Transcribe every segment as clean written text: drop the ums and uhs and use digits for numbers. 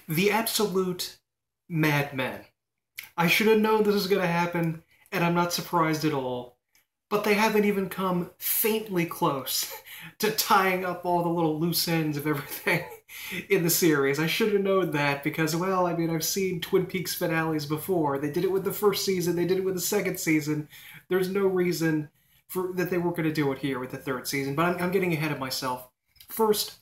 The absolute madmen. I should have known this was going to happen, and I'm not surprised at all. But they haven't even come faintly close to tying up all the little loose ends of everything in the series. I should have known that because, well, I mean, I've seen Twin Peaks finales before. They did it with the first season, they did it with the second season. There's no reason for that they weren't going to do it here with the third season, but I'm getting ahead of myself. First,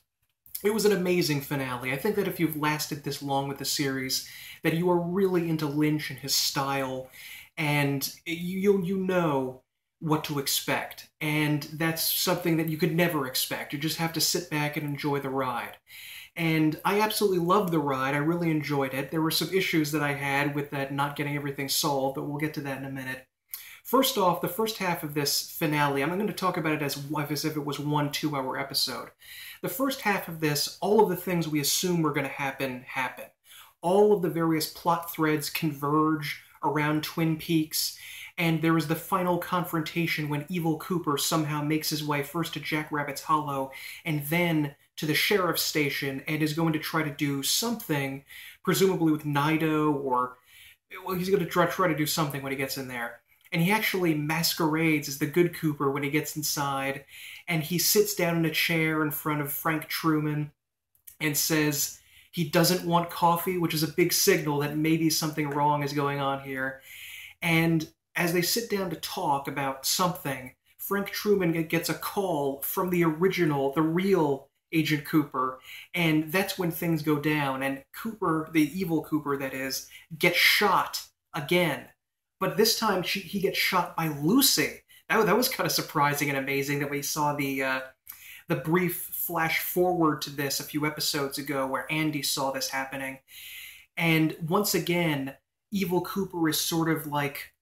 it was an amazing finale. I think that if you've lasted this long with the series, that you are really into Lynch and his style, and you know what to expect. And that's something that you could never expect. You just have to sit back and enjoy the ride. And I absolutely loved the ride. I really enjoyed it. There were some issues that I had with that not getting everything solved, but we'll get to that in a minute. First off, the first half of this finale, I'm going to talk about it as if it was one 2 hour episode. The first half of this, all of the things we assume were going to happen, happen. All of the various plot threads converge around Twin Peaks, and there is the final confrontation when Evil Cooper somehow makes his way first to Jackrabbit's Hollow and then to the sheriff's station and is going to try to do something, presumably with Nido, or well, he's going to try to do something when he gets in there. And he actually masquerades as the good Cooper when he gets inside, and he sits down in a chair in front of Frank Truman and says he doesn't want coffee, which is a big signal that maybe something wrong is going on here. And as they sit down to talk about something, Frank Truman gets a call from the original, the real Agent Cooper, and that's when things go down. And Cooper, the evil Cooper that is, gets shot again. But this time he gets shot by Lucy. That was kind of surprising and amazing that we saw the brief flash forward to this a few episodes ago where Andy saw this happening. And once again, Evil Cooper is sort of like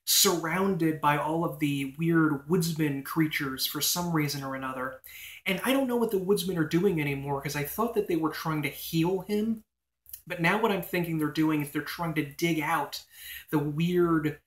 surrounded by all of the weird woodsman creatures for some reason or another. And I don't know what the woodsmen are doing anymore because I thought that they were trying to heal him. But now what I'm thinking they're doing is they're trying to dig out the weird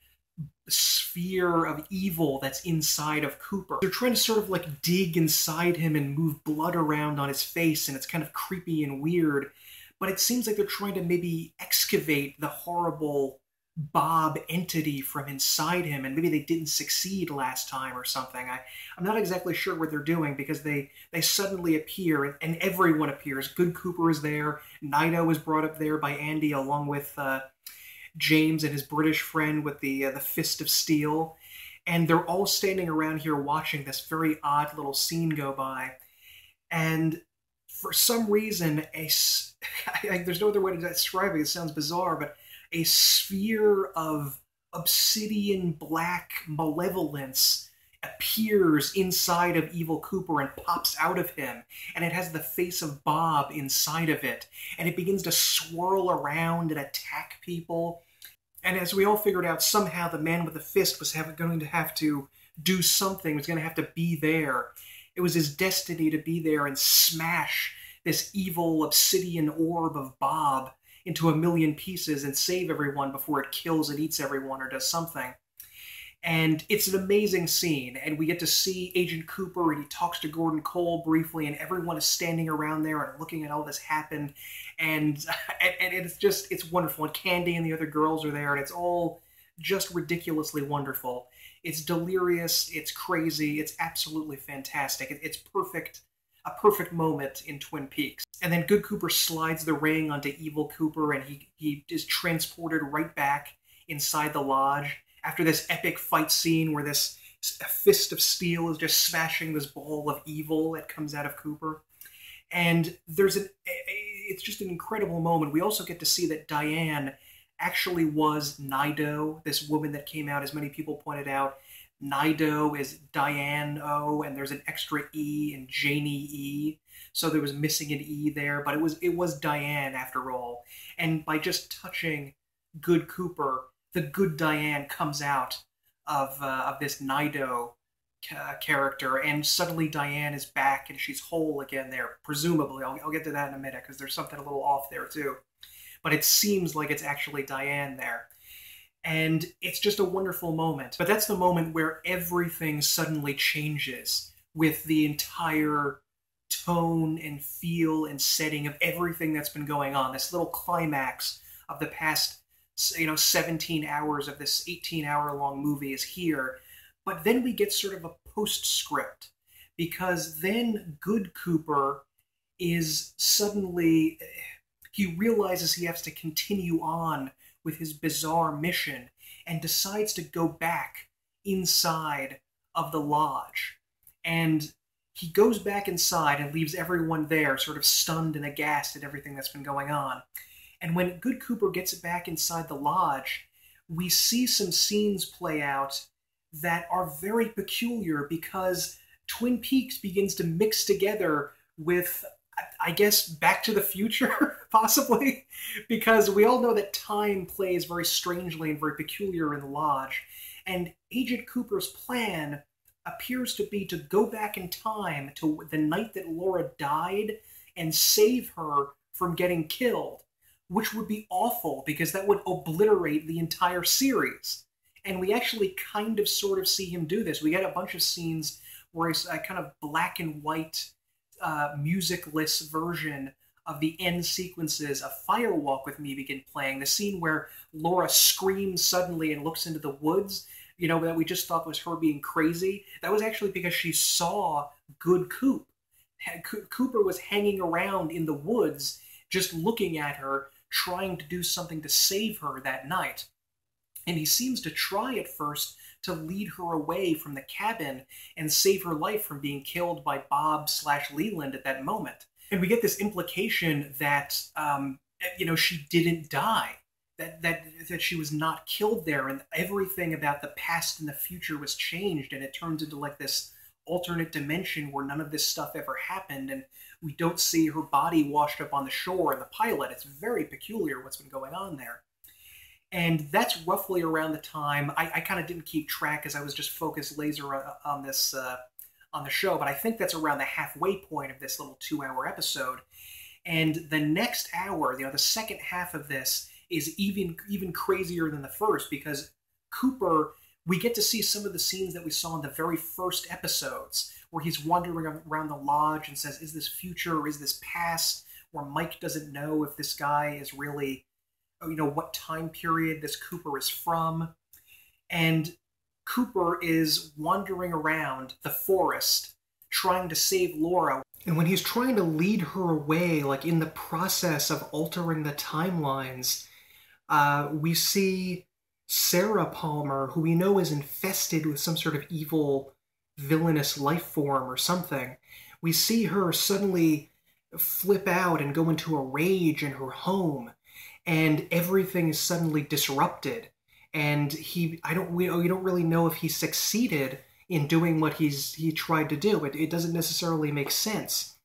sphere of evil that's inside of Cooper. They're trying to sort of like dig inside him and move blood around on his face, and it's kind of creepy and weird. But it seems like they're trying to maybe excavate the horrible Bob entity from inside him, and maybe they didn't succeed last time or something. I'm not exactly sure what they're doing because they suddenly appear and everyone appears. Good Cooper is there. Nido is brought up there by Andy along with James and his British friend with the fist of steel, and they're all standing around here watching this very odd little scene go by. And for some reason, there's no other way to describe it. It sounds bizarre, but a sphere of obsidian black malevolence appears inside of Evil Cooper and pops out of him, and it has the face of Bob inside of it, and it begins to swirl around and attack people. And as we all figured out, somehow the man with the fist was going to have to do something, was going to have to be there. It was his destiny to be there and smash this evil obsidian orb of Bob into a million pieces and save everyone before it kills and eats everyone or does something. And it's an amazing scene, and we get to see Agent Cooper, and he talks to Gordon Cole briefly, and everyone is standing around there and looking at all this happen, and it's wonderful. And Candy and the other girls are there, and it's all just ridiculously wonderful. It's delirious, it's crazy, it's absolutely fantastic. It's perfect, a perfect moment in Twin Peaks. And then Good Cooper slides the ring onto Evil Cooper, and he is transported right back inside the lodge after this epic fight scene where this fist of steel is just smashing this ball of evil that comes out of Cooper. And it's just an incredible moment. We also get to see that Diane actually was Nido, this woman that came out, as many people pointed out. Nido is Diane O, and there's an extra E in Janie E. So there was missing an E there, but it was Diane after all. And by just touching Good Cooper, the good Diane comes out of this Nido character, and suddenly Diane is back and she's whole again there. Presumably, I'll get to that in a minute because there's something a little off there too. But it seems like it's actually Diane there. And it's just a wonderful moment. But that's the moment where everything suddenly changes with the entire tone and feel and setting of everything that's been going on. This little climax of the past, 17 hours of this 18-hour long movie is here. But then we get sort of a postscript, because then Good Cooper is suddenly, he realizes he has to continue on with his bizarre mission and decides to go back inside of the lodge. And he goes back inside and leaves everyone there sort of stunned and aghast at everything that's been going on. And when Good Cooper gets back inside the lodge, we see some scenes play out that are very peculiar, because Twin Peaks begins to mix together with, I guess, Back to the Future, possibly, because we all know that time plays very strangely and very peculiar in the lodge. And Agent Cooper's plan appears to be to go back in time to the night that Laura died and save her from getting killed, which would be awful because that would obliterate the entire series. And we actually kind of sort of see him do this. We get a bunch of scenes where it's a kind of black and white, musicless version of the end sequences of Fire Walk with Me begin playing. The scene where Laura screams suddenly and looks into the woods, that we just thought was her being crazy. That was actually because she saw Good Coop. Cooper was hanging around in the woods, just looking at her, trying to do something to save her that night. And he seems to try at first to lead her away from the cabin and save her life from being killed by Bob/Leland at that moment. And we get this implication that, she didn't die. That she was not killed there, and everything about the past and the future was changed, and it turns into like this alternate dimension where none of this stuff ever happened, and we don't see her body washed up on the shore in the pilot. It's very peculiar what's been going on there. And that's roughly around the time, I kind of didn't keep track as I was just focused laser on this, on the show, but I think that's around the halfway point of this little 2-hour episode. And the next hour, the second half of this, is even crazier than the first, because Cooper, we get to see some of the scenes that we saw in the very first episodes, where he's wandering around the lodge and says, is this future or is this past? Where Mike doesn't know if this guy is really, what time period this Cooper is from. And Cooper is wandering around the forest trying to save Laura. And when he's trying to lead her away, like in the process of altering the timelines, we see Sarah Palmer, who we know is infested with some sort of evil, villainous life form or something. We see her suddenly flip out and go into a rage in her home, and everything is suddenly disrupted. And we don't really know if he succeeded in doing what he tried to do. It doesn't necessarily make sense.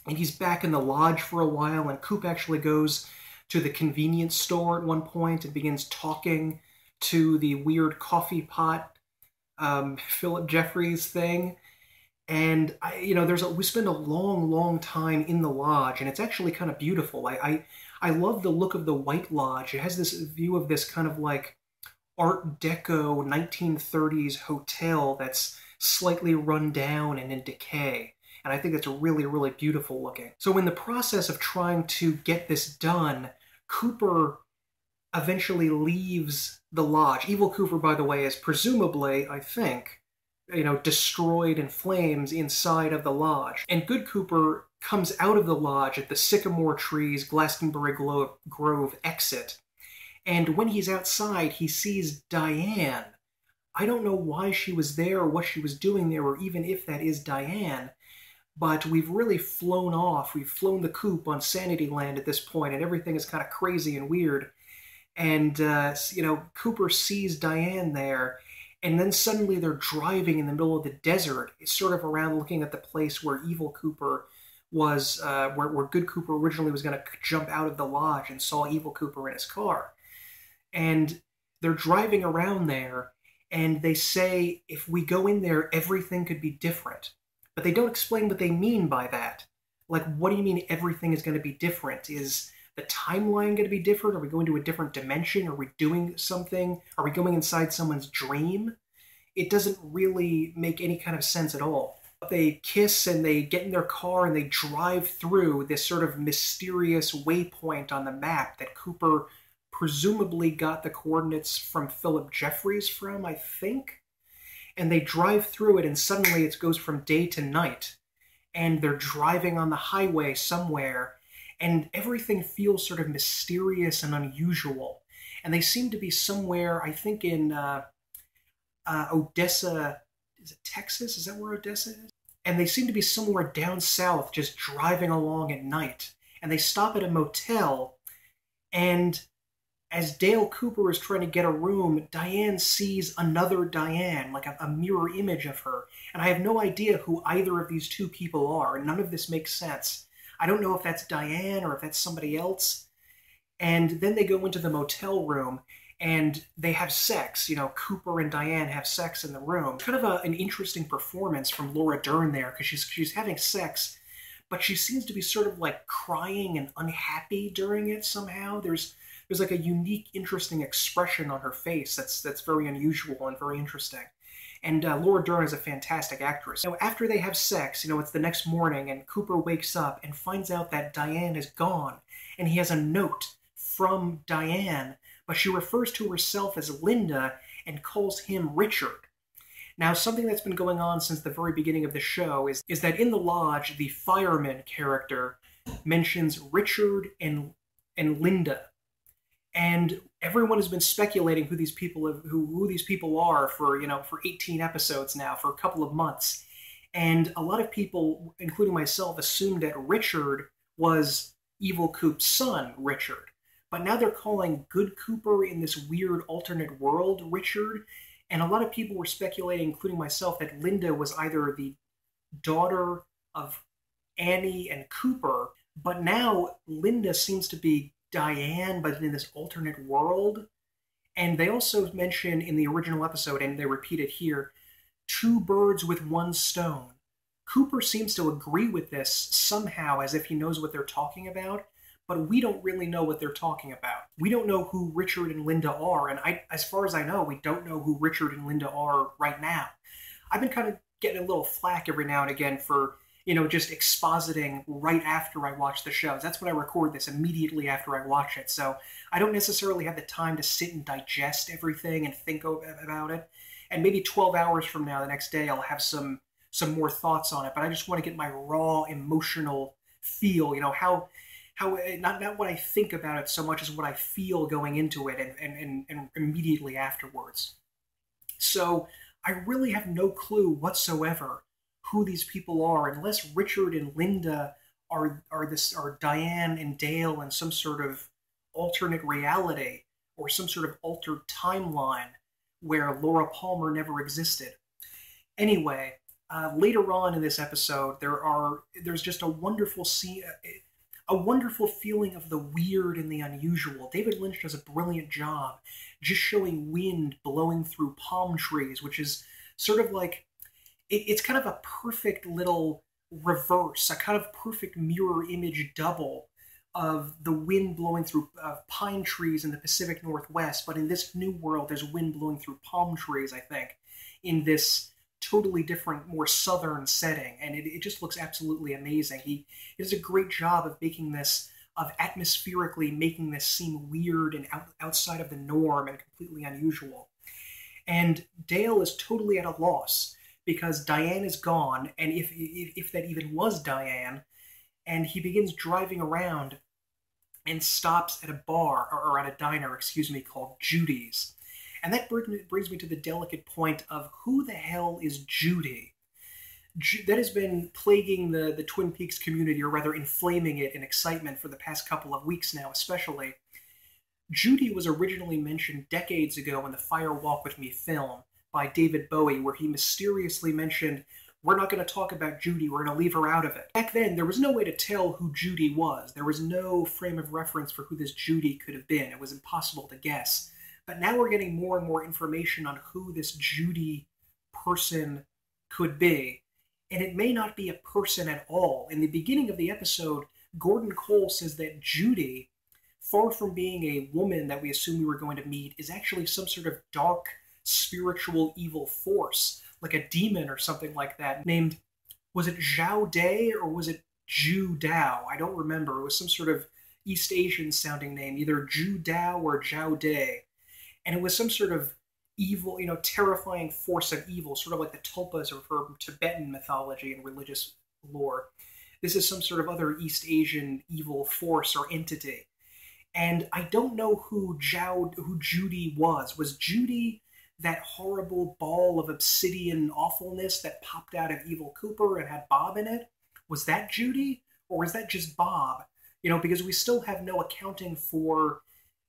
And he's back in the lodge for a while, and Coop actually goes to the convenience store at one point and begins talking to the weird coffee pot Philip Jeffries thing. And we spend a long time in the lodge, and it's actually kind of beautiful. I love the look of the White Lodge. It has this view of this kind of like Art Deco 1930s hotel that's slightly run down and in decay. And I think that's really, really beautiful looking. So in the process of trying to get this done, Cooper eventually leaves the lodge. Evil Cooper, by the way, is presumably, I think, destroyed in flames inside of the lodge. And Good Cooper comes out of the lodge at the Sycamore Trees Glastonbury Grove exit. And when he's outside, he sees Diane. I don't know why she was there or what she was doing there, or even if that is Diane, but we've really flown off. We've flown the coop on Sanity Land at this point, and everything is kind of crazy and weird. And, Cooper sees Diane there, and then suddenly they're driving in the middle of the desert. It's sort of around looking at the place where Evil Cooper was, where Good Cooper originally was going to jump out of the lodge and saw Evil Cooper in his car. And they're driving around there, and they say, if we go in there, everything could be different. But they don't explain what they mean by that. Like, what do you mean everything is going to be different? Is the timeline going to be different? Are we going to a different dimension? Are we doing something? Are we going inside someone's dream? It doesn't really make any kind of sense at all. They kiss and they get in their car and they drive through this sort of mysterious waypoint on the map that Cooper presumably got the coordinates from Philip Jeffries from, I think. And they drive through it, and suddenly it goes from day to night. And they're driving on the highway somewhere, and everything feels sort of mysterious and unusual. And they seem to be somewhere, I think in Odessa, is it Texas? Is that where Odessa is? And they seem to be somewhere down south, just driving along at night. And they stop at a motel, and as Dale Cooper is trying to get a room, Diane sees another Diane, like a mirror image of her. And I have no idea who either of these two people are, and none of this makes sense. I don't know if that's Diane or if that's somebody else. And then they go into the motel room, and they have sex. You know, Cooper and Diane have sex in the room. Kind of an interesting performance from Laura Dern there, because she's having sex, but she seems to be sort of like crying and unhappy during it somehow. There's like a unique, interesting expression on her face that's very unusual and very interesting. And Laura Dern is a fantastic actress. Now, after they have sex, it's the next morning, and Cooper wakes up and finds out that Diane is gone, and he has a note from Diane, but she refers to herself as Linda and calls him Richard. Now, something that's been going on since the very beginning of the show is that in the lodge, the fireman character mentions Richard and Linda. And everyone has been speculating who these people are for 18 episodes now, for a couple of months. And a lot of people, including myself, assumed that Richard was Evil Coop's son, Richard. But now they're calling Good Cooper in this weird alternate world Richard. And a lot of people were speculating, including myself, that Linda was either the daughter of Annie and Cooper. But now Linda seems to be Diane, but in this alternate world. And they also mention in the original episode, and they repeat it here, 2 birds with 1 stone. Cooper seems to agree with this somehow, as if he knows what they're talking about, but we don't really know what they're talking about. We don't know who Richard and Linda are, and as far as I know, we don't know who Richard and Linda are right now. I've been kind of getting a little flack every now and again for just expositing right after I watch the shows. That's when I record this, immediately after I watch it. So I don't necessarily have the time to sit and digest everything and think about it. And maybe 12 hours from now, the next day, I'll have some more thoughts on it. But I just want to get my raw emotional feel, how not what I think about it so much as what I feel going into it and immediately afterwards. So I really have no clue whatsoever who these people are, unless Richard and Linda are Diane and Dale in some sort of alternate reality or some sort of altered timeline where Laura Palmer never existed. Anyway, later on in this episode, there's just a wonderful scene, a wonderful feeling of the weird and the unusual. David Lynch does a brilliant job just showing wind blowing through palm trees, which is sort of like, it's kind of a perfect little reverse, a kind of perfect mirror image double of the wind blowing through pine trees in the Pacific Northwest. But in this new world, there's wind blowing through palm trees, I think, in this totally different, more southern setting. And it just looks absolutely amazing. He does a great job of atmospherically making this seem weird and outside of the norm and completely unusual. And Dale is totally at a loss, because Diane is gone, and if that even was Diane, and he begins driving around and stops at a bar, or at a diner, called Judy's. And that brings me to the delicate point of who the hell is Judy? That has been plaguing the Twin Peaks community, or rather inflaming it in excitement for the past couple of weeks now, especially. Judy was originally mentioned decades ago in the Fire Walk With Me film by David Bowie, where he mysteriously mentioned, we're not going to talk about Judy, we're going to leave her out of it. Back then, there was no way to tell who Judy was. There was no frame of reference for who this Judy could have been. It was impossible to guess. But now we're getting more and more information on who this Judy person could be. And it may not be a person at all. In the beginning of the episode, Gordon Cole says that Judy, far from being a woman that we assume we were going to meet, is actually some sort of dark, spiritual evil force, like a demon or something like that, named Was it Zhao Day or was it Ju Dao? I don't remember. It was some sort of East Asian sounding name, either Ju Dao or Zhao Day. And it was some sort of evil, terrifying force of evil, sort of like the tulpas or from Tibetan mythology and religious lore. This is some sort of other East Asian evil force or entity. And I don't know who Judy was. Was Judy that horrible ball of obsidian awfulness that popped out of Evil Cooper and had Bob in it? Was that Judy? Or was that just Bob? Because we still have no accounting for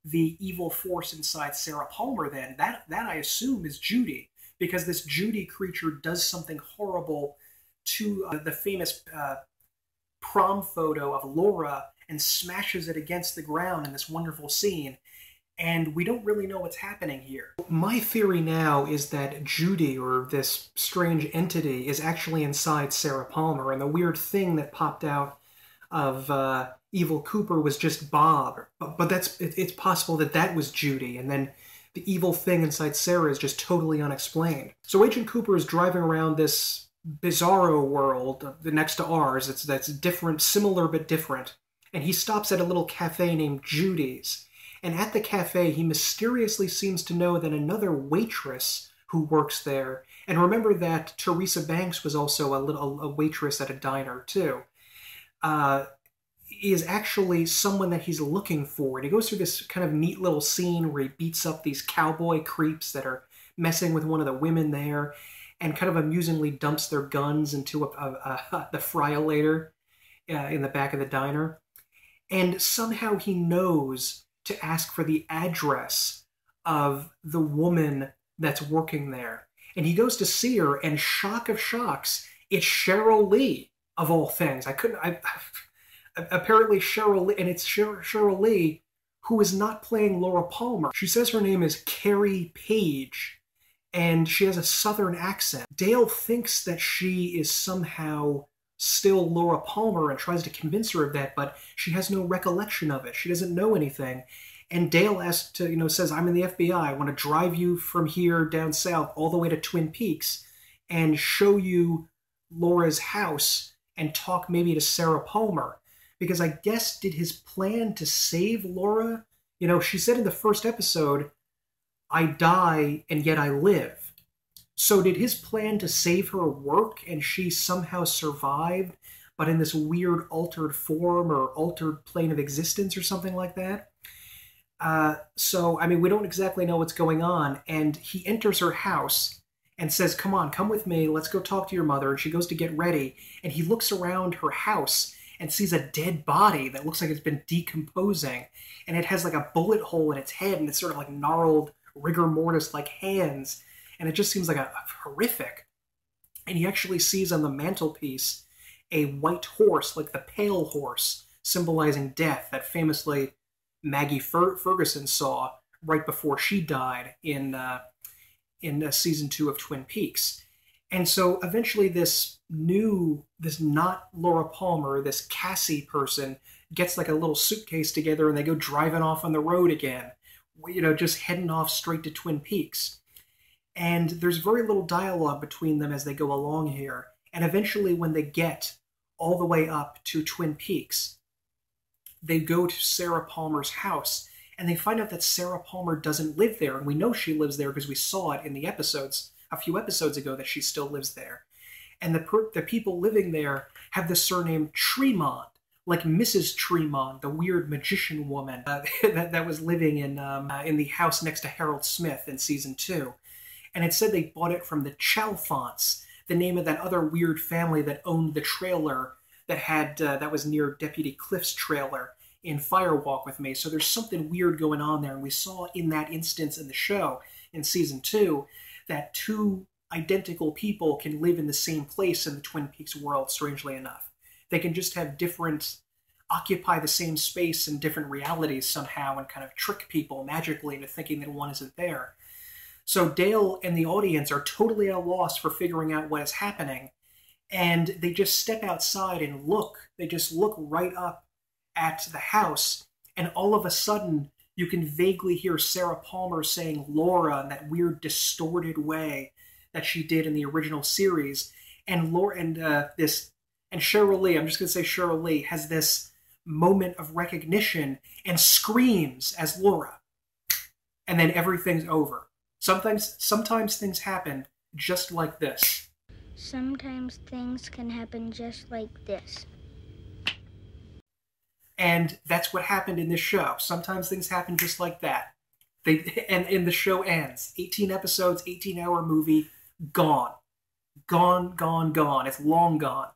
the evil force inside Sarah Palmer then. That I assume is Judy, because this Judy creature does something horrible to the famous prom photo of Laura and smashes it against the ground in this wonderful scene. And we don't really know what's happening here. My theory now is that Judy, or this strange entity, is actually inside Sarah Palmer, and the weird thing that popped out of Evil Cooper was just Bob. But it's possible that was Judy, and then the evil thing inside Sarah is just totally unexplained. So Agent Cooper is driving around this bizarro world next to ours that's different, similar but different, and he stops at a little cafe named Judy's. And at the cafe, he mysteriously seems to know that another waitress who works there, and remember that Teresa Banks was also a waitress at a diner too, is actually someone that he's looking for. And he goes through this kind of neat little scene where he beats up these cowboy creeps that are messing with one of the women there, and kind of amusingly dumps their guns into the fry-o-lator in the back of the diner. And somehow he knows to ask for the address of the woman that's working there. And he goes to see her, and shock of shocks, it's Cheryl Lee, of all things. Apparently Cheryl Lee, and it's Cheryl Lee, who is not playing Laura Palmer. She says her name is Carrie Page, and she has a southern accent. Dale thinks that she is somehow still Laura Palmer and tries to convince her of that, but she has no recollection of it. She doesn't know anything. And Dale says, I'm in the FBI. I want to drive you from here down south all the way to Twin Peaks and show you Laura's house and talk maybe to Sarah Palmer. Because I guess, did his plan to save Laura? She said in the first episode, I die and yet I live. So did his plan to save her work and she somehow survived, but in this weird altered form or altered plane of existence or something like that? We don't exactly know what's going on. And he enters her house and says, come with me, let's go talk to your mother. And she goes to get ready. And he looks around her house and sees a dead body that looks like it's been decomposing. And it has like a bullet hole in its head, and it's sort of like gnarled rigor mortis like hands. And it just seems like a horrific. And he actually sees on the mantelpiece a white horse, like the pale horse, symbolizing death, that famously Maggie Ferguson saw right before she died in season 2 of Twin Peaks. And so eventually this not Laura Palmer, this Cassie person, gets like a little suitcase together and they go driving off on the road again, just heading off straight to Twin Peaks. And there's very little dialogue between them as they go along here. And eventually when they get all the way up to Twin Peaks, they go to Sarah Palmer's house, and they find out that Sarah Palmer doesn't live there. And we know she lives there because we saw it in the episodes, a few episodes ago, that she still lives there. And the people living there have the surname Tremont, like Mrs. Tremont, the weird magician woman that was living in the house next to Harold Smith in season 2. And it said they bought it from the Chalfonts, the name of that other weird family that owned the trailer that was near Deputy Cliff's trailer in Fire Walk with Me. So there's something weird going on there. And we saw in that instance in the show in season 2 that two identical people can live in the same place in the Twin Peaks world, strangely enough. They can just have occupy the same space in different realities somehow and kind of trick people magically into thinking that one isn't there. So Dale and the audience are totally at a loss for figuring out what is happening. And they just step outside and look. They just look right up at the house. And all of a sudden, you can vaguely hear Sarah Palmer saying Laura in that weird distorted way that she did in the original series. and Laura and Cheryl Lee, I'm just going to say Cheryl Lee, has this moment of recognition and screams as Laura. And then everything's over. Sometimes things happen just like this. Sometimes things can happen just like this. And that's what happened in this show. Sometimes things happen just like that. And the show ends. 18 episodes, 18-hour movie, gone. Gone, gone, gone. It's long gone.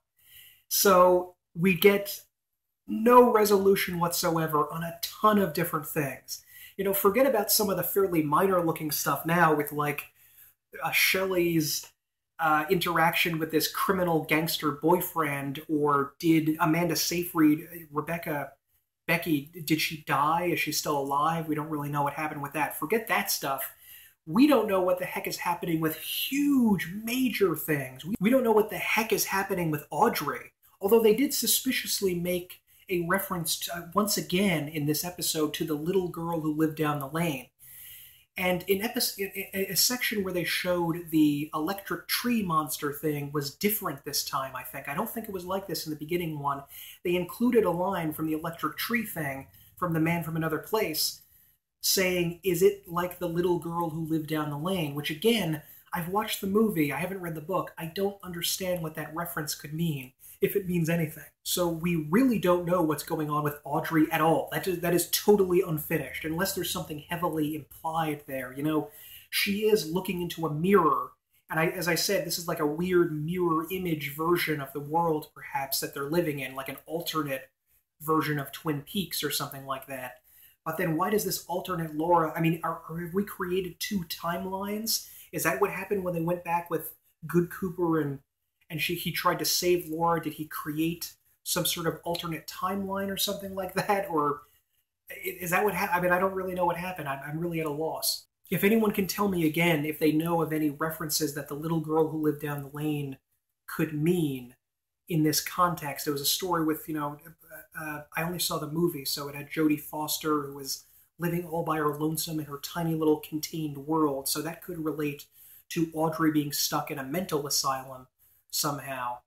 So we get no resolution whatsoever on a ton of different things. You know, forget about some of the fairly minor-looking stuff now with, like, Shelley's interaction with this criminal gangster boyfriend, or did Amanda Seyfried, Becky, did she die? Is she still alive? We don't really know what happened with that. Forget that stuff. We don't know what the heck is happening with huge, major things. We don't know what the heck is happening with Audrey, although they did suspiciously make a reference to, once again in this episode, to the little girl who lived down the lane. And in a section where they showed the electric tree monster thing was different this time, I think. I don't think it was like this in the beginning one. They included a line from the electric tree thing from The Man from Another Place saying, "Is it like the little girl who lived down the lane?" Which, again, I've watched the movie, I haven't read the book. I don't understand what that reference could mean, if it means anything. So we really don't know what's going on with Audrey at all. That is totally unfinished, unless there's something heavily implied there. You know, she is looking into a mirror, and as I said, this is like a weird mirror image version of the world, perhaps, that they're living in, like an alternate version of Twin Peaks or something like that. But then why does this alternate Laura, I mean, have we created two timelines? Is that what happened when they went back with Good Cooper and he tried to save Laura? Did he create some sort of alternate timeline or something like that? Or is that what happened? I mean, I don't really know what happened. I'm really at a loss. If anyone can tell me again if they know of any references that the little girl who lived down the lane could mean in this context. There was a story with, you know, I only saw the movie, so it had Jodie Foster, who was living all by her lonesome in her tiny little contained world. So that could relate to Audrey being stuck in a mental asylum somehow.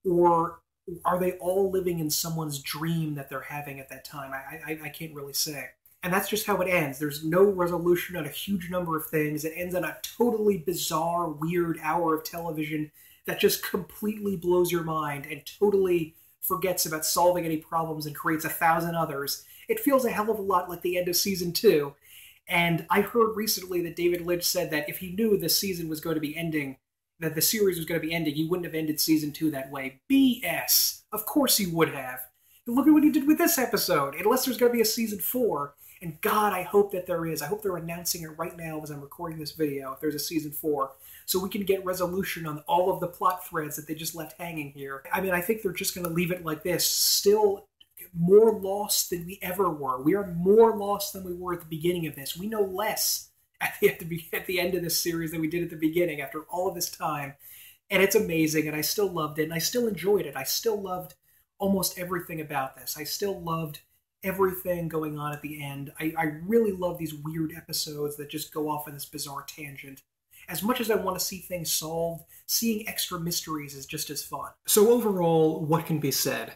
Or are they all living in someone's dream that they're having at that time? I can't really say. And that's just how it ends. There's no resolution on a huge number of things. It ends on a totally bizarre, weird hour of television that just completely blows your mind and totally forgets about solving any problems and creates 1,000 others. It feels a hell of a lot like the end of season 2. And I heard recently that David Lynch said that if he knew the season was going to be ending, that the series was going to be ending, he wouldn't have ended season 2 that way. BS. Of course he would have. Look at what he did with this episode. Unless there's going to be a season 4. And God, I hope that there is. I hope they're announcing it right now as I'm recording this video, if there's a season 4. So we can get resolution on all of the plot threads that they just left hanging here. I mean, I think they're just going to leave it like this. Still more lost than we ever were. We are more lost than we were at the beginning of this. We know less at the end of this series than we did at the beginning after all of this time. And it's amazing, and I still loved it, and I still enjoyed it. I still loved almost everything about this. I still loved everything going on at the end. I really love these weird episodes that just go off on this bizarre tangent. As much as I want to see things solved, seeing extra mysteries is just as fun. So overall, what can be said?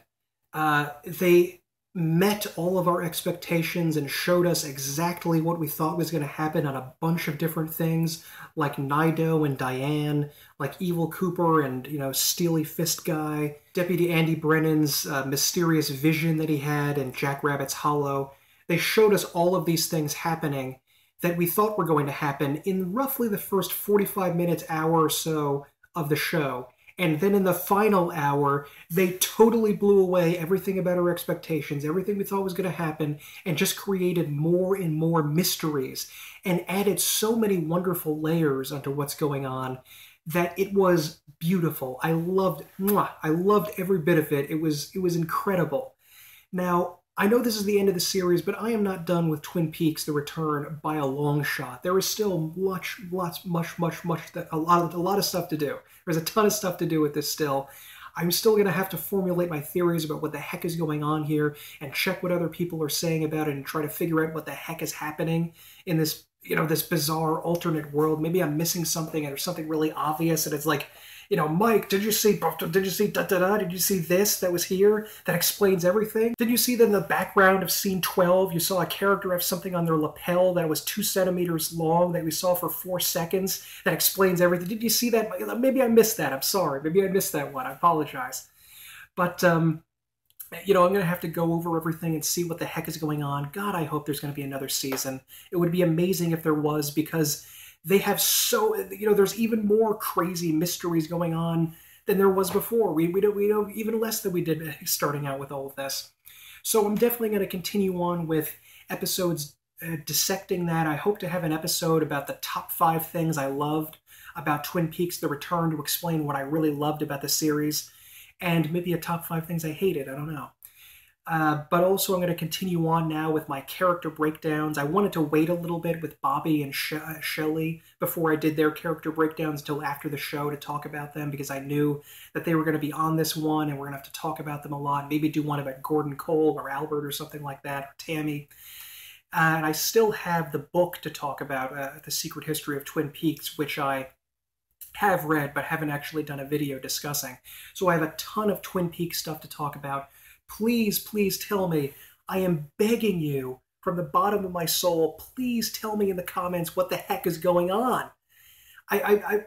They met all of our expectations and showed us exactly what we thought was going to happen on a bunch of different things, like Nido and Diane, like Evil Cooper and, you know, Steely Fist Guy, Deputy Andy Brennan's mysterious vision that he had in Jack Rabbit's Hollow. They showed us all of these things happening that we thought were going to happen in roughly the first 45 minutes, hour or so of the show. And then in the final hour, they totally blew away everything about our expectations, everything we thought was going to happen, and just created more and more mysteries and added so many wonderful layers onto what's going on that it was beautiful. I loved every bit of it. It was much. Now, I know this is the end of the series, but I am not done with Twin Peaks: The Return by a long shot. There is still a lot of stuff to do. There's a ton of stuff to do with this still. I'm still going to have to formulate my theories about what the heck is going on here and check what other people are saying about it and try to figure out what the heck is happening in this, you know, this bizarre alternate world. Maybe I'm missing something and there's something really obvious and it's like, Mike, did you see da da da? Did you see this that was here that explains everything? Did you see that in the background of scene 12, you saw a character have something on their lapel that was 2 centimeters long that we saw for 4 seconds that explains everything? Did you see that? Maybe I missed that. I'm sorry. Maybe I missed that one. I apologize. But I'm going to have to go over everything and see what the heck is going on. God, I hope there's going to be another season. It would be amazing if there was, because they have there's even more crazy mysteries going on than there was before. We know even less than we did starting out with all of this. So I'm definitely going to continue on with episodes dissecting that. I hope to have an episode about the top 5 things I loved about Twin Peaks: The Return, to explain what I really loved about the series, and maybe a top 5 things I hated. I don't know. But also, I'm going to continue on now with my character breakdowns. I wanted to wait a little bit with Bobby and Shelley before I did their character breakdowns until after the show to talk about them, because I knew that they were going to be on this one and we're going to have to talk about them a lot. Maybe do one about Gordon Cole or Albert or something like that, or Tammy. And I still have the book to talk about, The Secret History of Twin Peaks, which I have read but haven't actually done a video discussing. So I have a ton of Twin Peaks stuff to talk about. Please, please tell me. I am begging you from the bottom of my soul, please tell me in the comments what the heck is going on.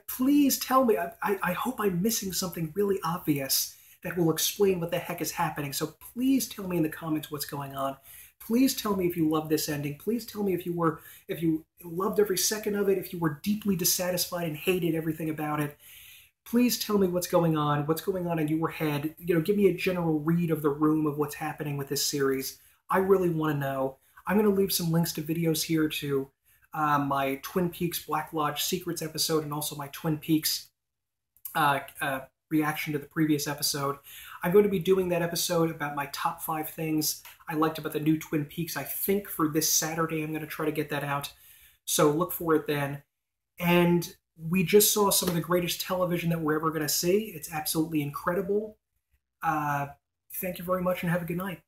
Please tell me. I hope I'm missing something really obvious that will explain what the heck is happening. So please tell me in the comments what's going on. Please tell me if you love this ending. Please tell me if you loved every second of it, if you were deeply dissatisfied and hated everything about it. Please tell me what's going on in your head. Give me a general read of the room of what's happening with this series. I really want to know. I'm going to leave some links to videos here to my Twin Peaks Black Lodge Secrets episode, and also my Twin Peaks reaction to the previous episode. I'm going to be doing that episode about my top 5 things I liked about the new Twin Peaks. I think for this Saturday I'm going to try to get that out. So look for it then. And we just saw some of the greatest television that we're ever going to see. It's absolutely incredible. Thank you very much and have a good night.